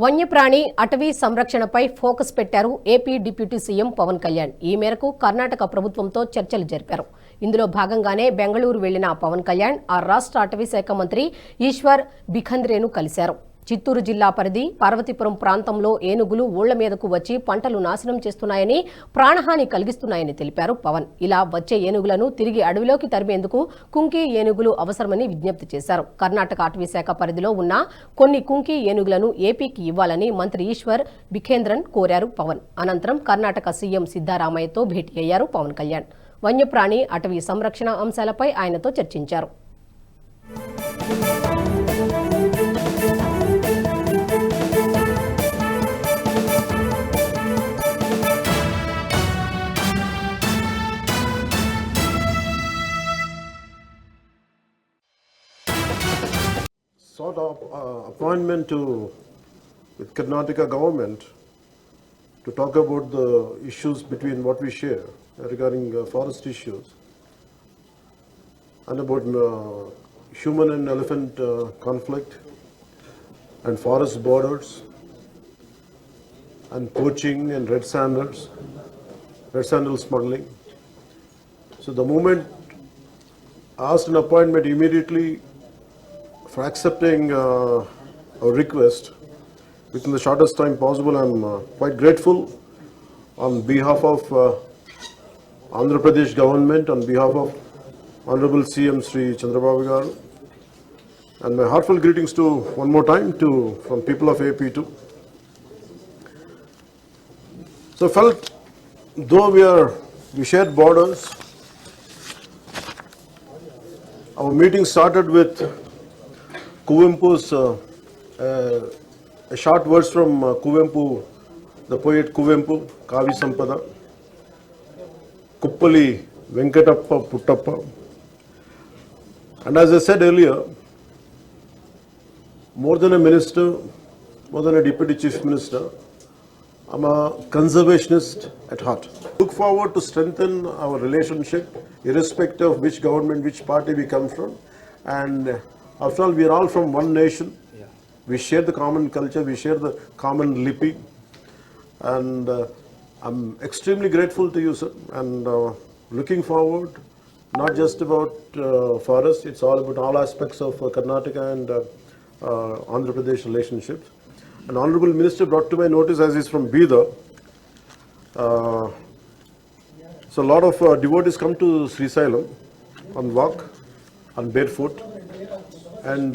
వన్యప్రాణి అటవీ సంరక్షణపై ఫోకస్ పెట్టారు AP deputy CM Pawan Kalyan. ఈ మేరకు కర్ణాటక ప్రభుత్వంతో చర్చలు జరిపారు. ఇందులో భాగంగానే బెంగళూరు వెళ్లిన పవన్ కళ్యాణ్ ఆ రాష్ట్ర అటవీ శాఖ మంత్రి ఈశ్వర్ బిఖంద్రేను కలిశారు. చిత్తూరు జిల్లా పరిధి పార్వతీపురం ప్రాంతంలో ఏనుగులు ఊళ్ల మీదకు వచ్చి పంటలు నాశనం చేస్తున్నాయని, ప్రాణహాని కలిగిస్తున్నాయని తెలిపారు పవన్. ఇలా వచ్చే ఏనుగులను తిరిగి అడవిలోకి తరిమేందుకు కుంకి ఏనుగులు అవసరమని విజ్ఞప్తి చేశారు. కర్ణాటక అటవీ శాఖ పరిధిలో ఉన్న కొన్ని కుంకి ఏనుగులను ఏపీకి ఇవ్వాలని మంత్రి ఈశ్వర్ బిఖేంద్రన్ కోరారు పవన్. అనంతరం కర్ణాటక సీఎం సిద్ధరామయ్యతో భేటీ అయ్యారు పవన్ కళ్యాణ్. వన్యప్రాణి అటవీ సంరక్షణ అంశాలపై ఆయనతో చర్చించారు. Sort of appointment with Karnataka government to talk about the issues between what we share regarding forest issues and about human and elephant conflict and forest borders and poaching and red sandal smuggling. So the moment asked an appointment immediately for accepting our request within the shortest time possible. I'm quite grateful on behalf of Andhra Pradesh government, on behalf of Honorable CM Sri Chandrababu Garu, and my heartfelt greetings to one more time from people of AP too. So I felt though we shared borders, our meeting started with Kuvempu's a short verse from Kuvempu, the poet Kuvempu, Kavi Sampada, Kuppali Venkatappa Puttappa. And as I said earlier, more than a minister, more than a deputy chief minister, I'm a conservationist at heart. Look forward to strengthen our relationship, irrespective of which government, which party we come from. And after all, we are all from one nation. Yeah. We share the common culture, we share the common lipi. And I'm extremely grateful to you, sir. And looking forward, not just about forest, it's all about all aspects of Karnataka and Andhra Pradesh relationships. An Honorable Minister brought to my notice, as he's from Bidar. So a lot of devotees come to Srisailam on walk, on barefoot. And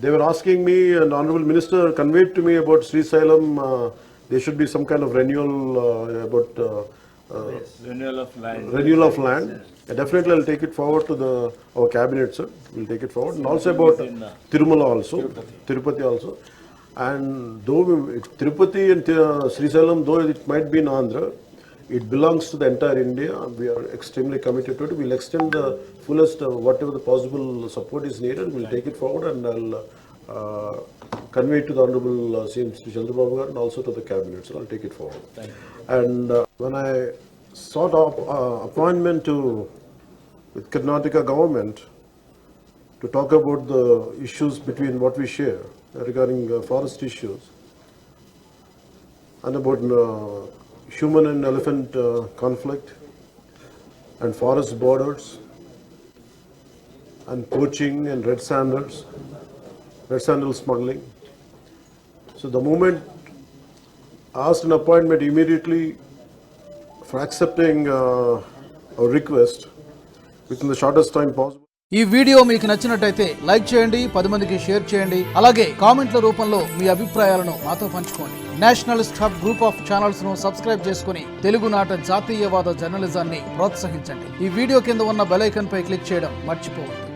they were asking me, and Honorable Minister conveyed to me about Srisailam, there should be some kind of renewal about renewal of land. Yeah, definitely I'll take it forward to our cabinet, sir. We'll take it forward. And also about Tirumala also, Tirupati also. And though Tirupati and Srisailam, though it might be in Andhra, it belongs to the entire India. We are extremely committed to it. We'll extend the fullest, whatever the possible support is needed. We'll take it forward, and I'll convey it to the Honorable CM Sri Chandrababu Garu and also to the cabinet. So I'll take it forward. Thank you. And when I sought appointment with Karnataka government to talk about the issues between what we share regarding forest issues and about human and elephant conflict and forest borders and poaching and red sandal smuggling. So the moment asked an appointment immediately for accepting our request within the shortest time possible. ఈ video మీకు నచ్చినట్టయితే like చేయండి, 10 మందికి share చేయండి. అలాగే కామెంట్ల రూపంలో మీ అభిప్రాయాలను మాతో పంచుకోండి. Nationalist hub group of channels ను సబ్స్క్రైబ్ చేసుకుని తెలుగునాట జాతీయవాద జర్నలిజాన్ని ప్రోత్సహించండి. ఈ వీడియో కింద ఉన్న బెల్ ఐకాన్ పై క్లిక్ చేయడం మర్చిపోవద్దు.